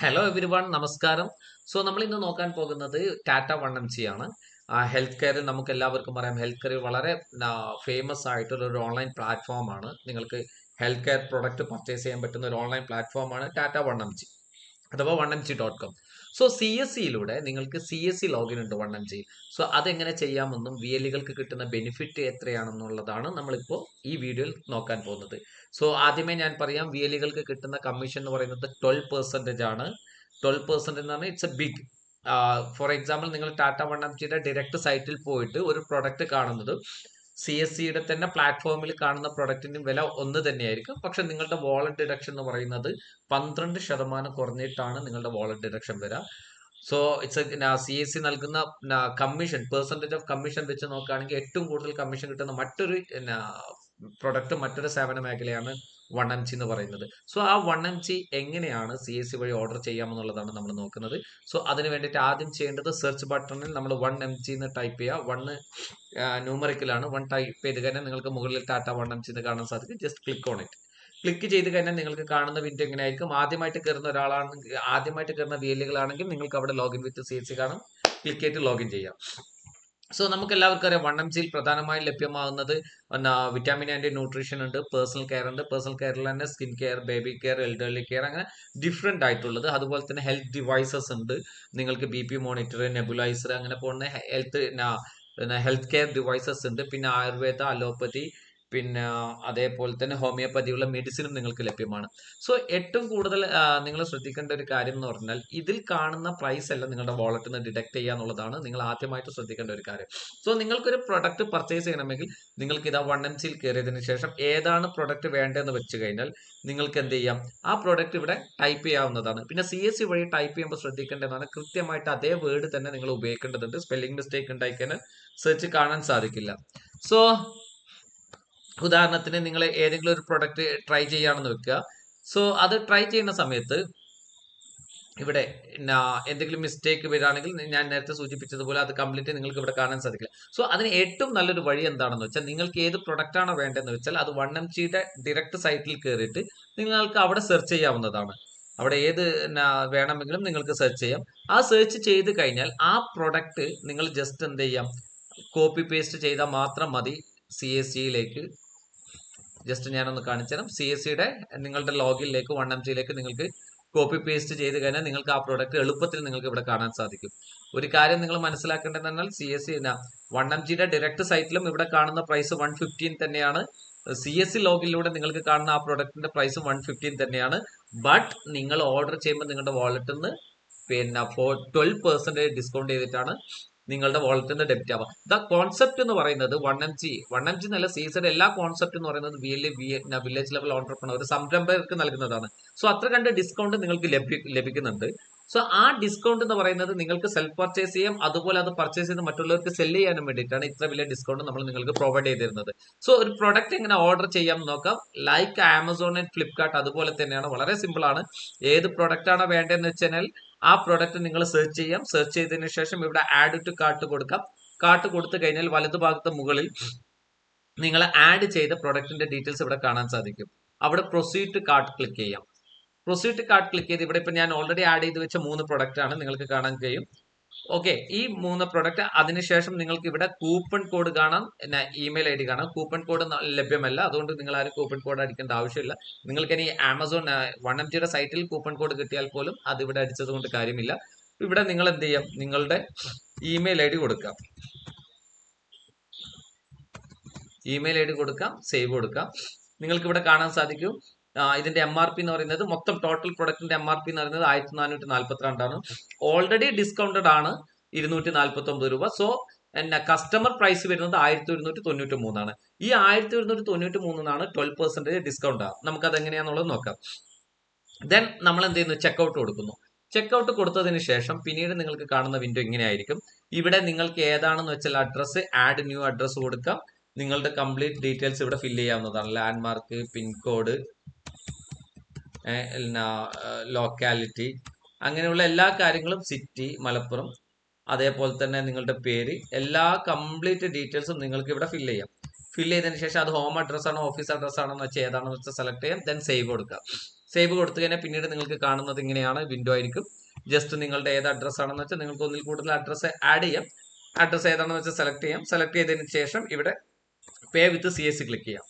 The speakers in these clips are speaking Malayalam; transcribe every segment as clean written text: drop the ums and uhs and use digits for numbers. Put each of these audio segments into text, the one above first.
ഹലോ എവരി വൺ നമസ്കാരം. നമ്മൾ ഇന്ന് നോക്കാൻ പോകുന്നത് ടാറ്റ 1MC ആണ്. ഹെൽത്ത് കെയറിൽ നമുക്ക് എല്ലാവർക്കും അറിയാം, ഹെൽത്ത് കെയറിൽ വളരെ ഫേമസ് ആയിട്ടുള്ള ഒരു ഓൺലൈൻ പ്ലാറ്റ്ഫോം ആണ്. നിങ്ങൾക്ക് ഹെൽത്ത് കെയർ പ്രൊഡക്റ്റ് പർച്ചേസ് ചെയ്യാൻ പറ്റുന്ന ഒരു ഓൺലൈൻ പ്ലാറ്റ്ഫോം ആണ് ടാറ്റ 1MC അഥവാ 1mg.com. CSCയിലൂടെ നിങ്ങൾക്ക് CSC ലോഗിൻ ഉണ്ട് 1mg. അതെങ്ങനെ ചെയ്യാമെന്നും VLകൾക്ക് കിട്ടുന്ന ബെനിഫിറ്റ് എത്രയാണെന്നുള്ളതാണ് നമ്മളിപ്പോൾ ഈ വീഡിയോയിൽ നോക്കാൻ പോകുന്നത്. ആദ്യമേ ഞാൻ പറയാം, VLകൾക്ക് കിട്ടുന്ന കമ്മീഷൻ എന്ന് പറയുന്നത് 12% ആണ്. 12% എന്ന് പറഞ്ഞാൽ it's a big. For example, നിങ്ങൾ ടാറ്റ 1mgയുടെ ഡയറക്റ്റ് സൈറ്റിൽ പോയിട്ട് ഒരു പ്രൊഡക്റ്റ് കാണുന്നത് CSCയുടെ തന്നെ പ്ലാറ്റ്ഫോമിൽ കാണുന്ന പ്രൊഡക്റ്റിന്റെ വില ഒന്ന് തന്നെയായിരിക്കും. പക്ഷെ നിങ്ങളുടെ വാളറ്റ് ഡിഡക്ഷൻ എന്ന് പറയുന്നത് 12% കുറഞ്ഞിട്ടാണ് നിങ്ങളുടെ വാളറ്റ് ഡിഡക്ഷൻ വരിക. ഇറ്റ്സ് CSC നൽകുന്ന കമ്മീഷൻ, പെർസെന്റേജ് ഓഫ് കമ്മീഷൻ വെച്ച് നോക്കുകയാണെങ്കിൽ ഏറ്റവും കൂടുതൽ കമ്മീഷൻ കിട്ടുന്ന മറ്റൊരു പ്രൊഡക്റ്റ്, മറ്റൊരു സേവന മേഖലയാണ് 1mg എന്ന് പറയുന്നത്. ആ 1mg എങ്ങനെയാണ് CSC വഴി ഓർഡർ ചെയ്യാമെന്നുള്ളതാണ് നമ്മൾ നോക്കുന്നത്. അതിന് വേണ്ടിയിട്ട് ആദ്യം ചെയ്യേണ്ടത്, സെർച്ച് ബട്ടണിൽ നമ്മൾ 1mg എന്ന് ടൈപ്പ് ചെയ്യുക. 1 ന്യൂമറിക്കലാണ്. 1 ടൈപ്പ് ചെയ്ത് കഴിഞ്ഞാൽ നിങ്ങൾക്ക് മുകളിൽ ടാറ്റ 1mg എന്ന് കാണാൻ സാധിക്കും. Just click on it. Click ചെയ്ത് കഴിഞ്ഞാൽ നിങ്ങൾക്ക് കാണുന്ന വിൻഡോ എങ്ങനെയായിരിക്കും. ആദ്യമായിട്ട് കയറുന്ന ഒരാളാണെങ്കിൽ, ആദ്യമായിട്ട് കയറുന്ന VLകളാണെങ്കിൽ നിങ്ങൾക്ക് അവിടെ ലോഗിൻ വിത്ത് CSC കാണും. ക്ലിക്ക് ചെയ്തിട്ട് ലോഗിൻ ചെയ്യാം. നമുക്ക് എല്ലാവർക്കും അറിയാം, 1mgയിൽ പ്രധാനമായും ലഭ്യമാകുന്നത് വിറ്റാമിൻ ആൻഡ് ന്യൂട്രീഷൻ ഉണ്ട്, പേഴ്സണൽ കെയർ ഉണ്ട്. പേഴ്സണൽ കെയറിൽ തന്നെ skin care, baby care, elderly care, അങ്ങനെ ഡിഫറെന്റ് ആയിട്ടുള്ളത്. അതുപോലെ തന്നെ ഹെൽത്ത് ഡിവൈസസ് ഉണ്ട്. നിങ്ങൾക്ക് BP മോണിറ്റർ, നെബുലൈസർ, അങ്ങനെ പോകുന്ന ഹെൽത്ത് കെയർ ഡിവൈസസ് ഉണ്ട്. പിന്നെ ആയുർവേദ, അലോപ്പതി, പിന്നെ അതേപോലെ തന്നെ ഹോമിയോപ്പതിയുള്ള മെഡിസിനും നിങ്ങൾക്ക് ലഭ്യമാണ്. ഏറ്റവും കൂടുതൽ നിങ്ങൾ ശ്രദ്ധിക്കേണ്ട ഒരു കാര്യം എന്ന് പറഞ്ഞാൽ, ഇതിൽ കാണുന്ന പ്രൈസ് എല്ലാം നിങ്ങളുടെ വാളറ്റിൽ നിന്ന് ഡിഡക്ട് ചെയ്യുക എന്നുള്ളതാണ് നിങ്ങൾ ആദ്യമായിട്ട് ശ്രദ്ധിക്കേണ്ട ഒരു കാര്യം. നിങ്ങൾക്കൊരു പ്രൊഡക്റ്റ് പർച്ചേസ് ചെയ്യണമെങ്കിൽ നിങ്ങൾക്ക് ഇതാ 1mgയിൽ കയറിയതിനു ശേഷം ഏതാണ് പ്രൊഡക്റ്റ് വേണ്ടതെന്ന് വെച്ച് കഴിഞ്ഞാൽ നിങ്ങൾക്ക് എന്ത് ചെയ്യാം, ആ പ്രൊഡക്റ്റ് ഇവിടെ ടൈപ്പ് ചെയ്യാവുന്നതാണ്. പിന്നെ CSC വഴി ടൈപ്പ് ചെയ്യുമ്പോൾ ശ്രദ്ധിക്കേണ്ടതാണ്, കൃത്യമായിട്ട് അതേ വേർഡ് തന്നെ നിങ്ങൾ ഉപയോഗിക്കേണ്ടതുണ്ട്. സ്പെല്ലിംഗ് മിസ്റ്റേക്ക് ഉണ്ടായിക്കഴിഞ്ഞാൽ സെർച്ച് കാണാൻ സാധിക്കില്ല. ഉദാഹരണത്തിന്, നിങ്ങൾ ഏതെങ്കിലും ഒരു പ്രൊഡക്റ്റ് ട്രൈ ചെയ്യുകയാണെന്ന് വെക്കുക. അത് ട്രൈ ചെയ്യുന്ന സമയത്ത് ഇവിടെ എന്തെങ്കിലും മിസ്റ്റേക്ക് വരികയാണെങ്കിൽ ഞാൻ നേരത്തെ സൂചിപ്പിച്ചതുപോലെ അത് കംപ്ലീറ്റ് നിങ്ങൾക്ക് ഇവിടെ കാണാൻ സാധിക്കില്ല. അതിന് ഏറ്റവും നല്ലൊരു വഴി എന്താണെന്ന് വെച്ചാൽ, നിങ്ങൾക്ക് ഏത് പ്രൊഡക്റ്റ് ആണോ വേണ്ടതെന്ന് വെച്ചാൽ അത് 1mgയുടെ ഡയറക്റ്റ് സൈറ്റിൽ കയറിയിട്ട് നിങ്ങൾക്ക് അവിടെ സെർച്ച് ചെയ്യാവുന്നതാണ്. അവിടെ ഏത് വേണമെങ്കിലും നിങ്ങൾക്ക് സെർച്ച് ചെയ്യാം. ആ സെർച്ച് ചെയ്ത് കഴിഞ്ഞാൽ ആ പ്രൊഡക്റ്റ് നിങ്ങൾ ജസ്റ്റ് എന്ത് ചെയ്യാം, കോപ്പി പേസ്റ്റ് ചെയ്താൽ മാത്രം മതി. CSCയിലേക്ക് ജസ്റ്റ് ഞാനൊന്ന് കാണിച്ചു തരാം. CSCയുടെ നിങ്ങളുടെ ലോഗിനിലേക്ക് 1mgയിലേക്ക് നിങ്ങൾക്ക് കോപ്പി പേസ്റ്റ് ചെയ്ത് കഴിഞ്ഞാൽ നിങ്ങൾക്ക് ആ പ്രോഡക്റ്റ് എളുപ്പത്തിൽ നിങ്ങൾക്ക് ഇവിടെ കാണാൻ സാധിക്കും. ഒരു കാര്യം നിങ്ങൾ മനസ്സിലാക്കേണ്ടത് എന്നാൽ, CSC 1mgയുടെ ഡയറക്റ്റ് സൈറ്റിലും ഇവിടെ കാണുന്ന പ്രൈസ് 115 തന്നെയാണ്. CSC ലോഗിലൂടെ നിങ്ങൾക്ക് കാണുന്ന ആ പ്രൊഡക്റ്റിന്റെ പ്രൈസ് 115 തന്നെയാണ്. ബട്ട് നിങ്ങൾ ഓർഡർ ചെയ്യുമ്പോൾ നിങ്ങളുടെ വാളറ്റിൽ നിന്ന് പിന്നെ 12% ഡിസ്കൗണ്ട് ചെയ്തിട്ടാണ് നിങ്ങളുടെ വാളറ്റിൽ നിന്ന് ഡെബിറ്റ് ആവാം. കോൺസെപ്റ്റ് എന്ന് പറയുന്നത് 1mg എന്നല്ല, CSCയുടെ എല്ലാ കോൺസെപ്റ്റ് എന്ന് പറയുന്നത് വില്ലേജ് ലെവൽ ഓൺടർപ്രണർ, ഒരു സംരംഭകർക്ക് നൽകുന്നതാണ്. അത്ര കണ്ട് ഡിസ്കൗണ്ട് നിങ്ങൾക്ക് ലഭിക്കുന്നുണ്ട്. ആ ഡിസ്കൗണ്ട് എന്ന് പറയുന്നത് നിങ്ങൾക്ക് സെൽഫ് പർച്ചേസ് ചെയ്യാം, അതുപോലെ അത് പർച്ചേസ് ചെയ്ത് മറ്റുള്ളവർക്ക് സെല് ചെയ്യാനും വേണ്ടിയിട്ടാണ് ഇത്ര വലിയ ഡിസ്കൗണ്ട് നമ്മൾ നിങ്ങൾക്ക് പ്രൊവൈഡ് ചെയ്തിരുന്നത്. ഒരു പ്രൊഡക്റ്റ് എങ്ങനെ ഓർഡർ ചെയ്യാം നോക്കാം. ലൈക്ക് ആമസോൺ ആൻഡ് ഫ്ലിപ്കാർട്ട് അതുപോലെ തന്നെയാണ്, വളരെ സിമ്പിൾ ആണ്. ഏത് പ്രൊഡക്റ്റ് ആണോ വേണ്ടതെന്ന് വെച്ചാൽ ആ പ്രൊഡക്റ്റ് നിങ്ങൾ സെർച്ച് ചെയ്യാം. സെർച്ച് ചെയ്തതിനു ശേഷം ഇവിടെ ആഡ് ടു കാർട്ട് കൊടുക്കാം. കാർട്ട് കൊടുത്തു കഴിഞ്ഞാൽ വലതുഭാഗത്ത് മുകളിൽ നിങ്ങൾ ആഡ് ചെയ്ത പ്രൊഡക്റ്റിന്റെ ഡീറ്റെയിൽസ് ഇവിടെ കാണാൻ സാധിക്കും. അവിടെ പ്രൊസീഡ് ടു കാർട്ട് ക്ലിക്ക് ചെയ്യാം. പ്രൊസീഡ് ടു കാർട്ട് ക്ലിക്ക് ചെയ്ത് ഇവിടെ ഇപ്പൊ ഞാൻ ഓൾറെഡി ആഡ് ചെയ്ത് വെച്ച 3 പ്രൊഡക്റ്റ് ആണ് നിങ്ങൾക്ക് കാണാൻ കഴിയും. ഓക്കെ, ഈ 3 പ്രൊഡക്റ്റ്. അതിനുശേഷം നിങ്ങൾക്ക് ഇവിടെ കൂപ്പൺ കോഡ് കാണാം, ഇമെയിൽ ID കാണാം. കൂപ്പൺ കോഡ് ലഭ്യമല്ല, അതുകൊണ്ട് നിങ്ങൾ ആരും കൂപ്പൺ കോഡ് അടിക്കേണ്ട ആവശ്യമില്ല. നിങ്ങൾക്ക് ഇനി ആമസോൺ 1mgയുടെ സൈറ്റിൽ കൂപ്പൺ കോഡ് കിട്ടിയാൽ പോലും അത് ഇവിടെ അടിച്ചത് കൊണ്ട് കാര്യമില്ല. ഇവിടെ നിങ്ങൾ എന്ത് ചെയ്യാം, നിങ്ങളുടെ ഇമെയിൽ ID കൊടുക്കാം. ഇമെയിൽ ID കൊടുക്കാം, സേവ് കൊടുക്കാം. നിങ്ങൾക്ക് ഇവിടെ കാണാൻ സാധിക്കും ഇതിന്റെ MRP എന്ന് പറയുന്നത്, മൊത്തം ടോട്ടൽ പ്രൊഡക്റ്റിന്റെ MRP എന്ന് പറയുന്നത് 1442 ആണ്. ഓൾറെഡി ഡിസ്കൗണ്ടഡ് ആണ് 249 രൂപ. കസ്റ്റമർ പ്രൈസ് വരുന്നത് 1193 ആണ്. ഈ 1193 12% ഡിസ്കൗണ്ട്. നമുക്ക് അത് എങ്ങനെയാണെന്നുള്ളത് നോക്കാം. ദെൻ നമ്മൾ എന്ത് ചെയ്യുന്നു, ചെക്ക്ഔട്ട് കൊടുക്കുന്നു. ചെക്ക്ഔട്ട് കൊടുത്തതിന് ശേഷം പിന്നീട് നിങ്ങൾക്ക് കാണുന്ന വിൻഡോ ഇങ്ങനെയായിരിക്കും. ഇവിടെ നിങ്ങൾക്ക് ഏതാണെന്ന് വെച്ചാൽ അഡ്രസ്സ്, ആഡ് ന്യൂ അഡ്രസ്സ് കൊടുക്കാം. നിങ്ങളുടെ കംപ്ലീറ്റ് ഡീറ്റെയിൽസ് ഇവിടെ ഫില്ല് ചെയ്യാവുന്നതാണ്. ലാൻഡ്മാർക്ക്, പിൻകോഡ്, ലോക്കാലിറ്റി, അങ്ങനെയുള്ള എല്ലാ കാര്യങ്ങളും, സിറ്റി മലപ്പുറം, അതേപോലെ തന്നെ നിങ്ങളുടെ പേര്, എല്ലാ കംപ്ലീറ്റ് ഡീറ്റെയിൽസും നിങ്ങൾക്ക് ഇവിടെ ഫില്ല് ചെയ്യാം. ഫില്ല് ചെയ്തതിന് ശേഷം അത് ഹോം അഡ്രസ് ആണോ ഓഫീസ് അഡ്രസ് ആണോ എന്ന് വെച്ചാൽ ഏതാണെന്ന് വെച്ചാൽ സെലക്ട് ചെയ്യാം. ദെൻ സേവ് കൊടുക്കാം. സേവ് കൊടുത്തു കഴിഞ്ഞാൽ പിന്നീട് നിങ്ങൾക്ക് കാണുന്നത് ഇങ്ങനെയാണ്, വിൻഡോ ആയിരിക്കും. ജസ്റ്റ് നിങ്ങളുടെ ഏത് അഡ്രസ് ആണെന്ന് വെച്ചാൽ നിങ്ങൾക്ക് ഒന്നിൽ കൂടുതൽ അഡ്രസ്സ് ആഡ് ചെയ്യാം. അഡ്രസ്സ് ഏതാണെന്ന് വെച്ചാൽ സെലക്ട് ചെയ്യാം. സെലക്ട് ചെയ്തതിന് ശേഷം ഇവിടെ പേ വിത്ത് CSC ക്ലിക്ക് ചെയ്യാം.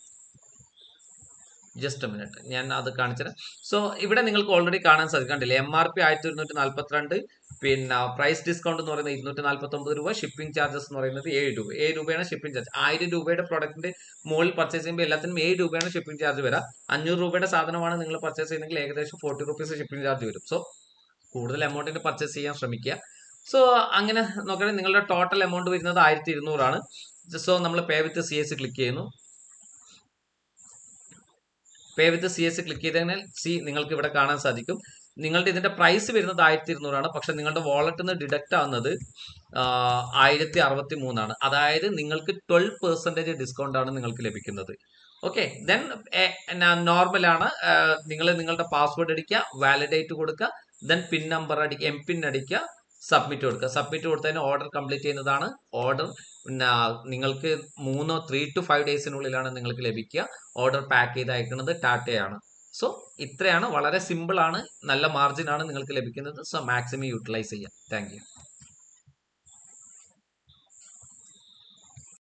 ജസ്റ്റ് എ മിനിറ്റ്, ഞാൻ അത് കാണിച്ചത്. സോ ഇവിടെ നിങ്ങൾക്ക് ഓൾറെഡി കാണാൻ സാധിക്കണ്ടില്ലേ, MRP 1242, പിന്നെ പ്രൈസ് ഡിസ്കൗണ്ട് എന്ന് പറയുന്നത് 249 രൂപ, ഷിപ്പിംഗ് ചാർജസ് എന്ന് പറയുന്നത് 7 രൂപ. 7 രൂപയാണ് ഷിപ്പിംഗ് ചാർജ്. 1000 രൂപയുടെ പ്രൊഡക്റ്റിന്റെ മുകളിൽ പർച്ചേസ് ചെയ്യുമ്പോൾ എല്ലാത്തിനും 7 രൂപയാണ് ഷിപ്പിംഗ് ചാർജ് വരാം. 500 രൂപയുടെ സാധനമാണ് നിങ്ങൾ പർച്ചേസ് ചെയ്യുന്നതെങ്കിൽ ഏകദേശം 40 റുപ്പീസ് ഷിപ്പിംഗ് ചാർജ് വരും. സോ കൂടുതൽ എമൗണ്ടിന് പർച്ചേസ് ചെയ്യാൻ ശ്രമിക്കുക. സോ അങ്ങനെ നോക്കുകയാണെങ്കിൽ നിങ്ങളുടെ ടോട്ടൽ എമൗണ്ട് വരുന്നത് 1200 ആണ്. സോ നമ്മൾ പേ വിത്ത് CSC ക്ലിക്ക് ചെയ്യുന്നു. പേ വിത്ത് CSC ക്ലിക്ക് ചെയ്തതിനാൽ നിങ്ങൾക്ക് ഇവിടെ കാണാൻ സാധിക്കും നിങ്ങളുടെ ഇതിന്റെ പ്രൈസ് വരുന്നത് 1200 ആണ്. പക്ഷെ നിങ്ങളുടെ വാളറ്റിൽ നിന്ന് ഡിഡക്റ്റ് ആവുന്നത് 1063 ആണ്. അതായത് നിങ്ങൾക്ക് 12% ഡിസ്കൗണ്ട് ആണ് നിങ്ങൾക്ക് ലഭിക്കുന്നത്. ഓക്കെ, ദെൻ നോർമൽ ആണ്. നിങ്ങൾ നിങ്ങളുടെ പാസ്വേഡ് അടിക്കുക, വാലിഡേറ്റ് കൊടുക്കുക, ദെൻ പിൻ നമ്പർ അടിക്കുക, MPIN അടിക്കുക, സബ്മിറ്റ് കൊടുക്കുക. സബ്മിറ്റ് കൊടുത്തതിന് ഓർഡർ കംപ്ലീറ്റ് ചെയ്യുന്നതാണ്. ഓർഡർ നിങ്ങൾക്ക് 3 to 5 ഡേയ്സിനുള്ളിലാണ് നിങ്ങൾക്ക് ലഭിക്കുക. ഓർഡർ പാക്ക് ചെയ്ത് അയക്കുന്നത് ടാറ്റയാണ്. സോ ഇത്രയാണ്, വളരെ സിമ്പിൾ ആണ്, നല്ല മാർജിൻ ആണ് നിങ്ങൾക്ക് ലഭിക്കുന്നത്. സോ മാക്സിമം യൂട്ടിലൈസ് ചെയ്യാം. Thank you.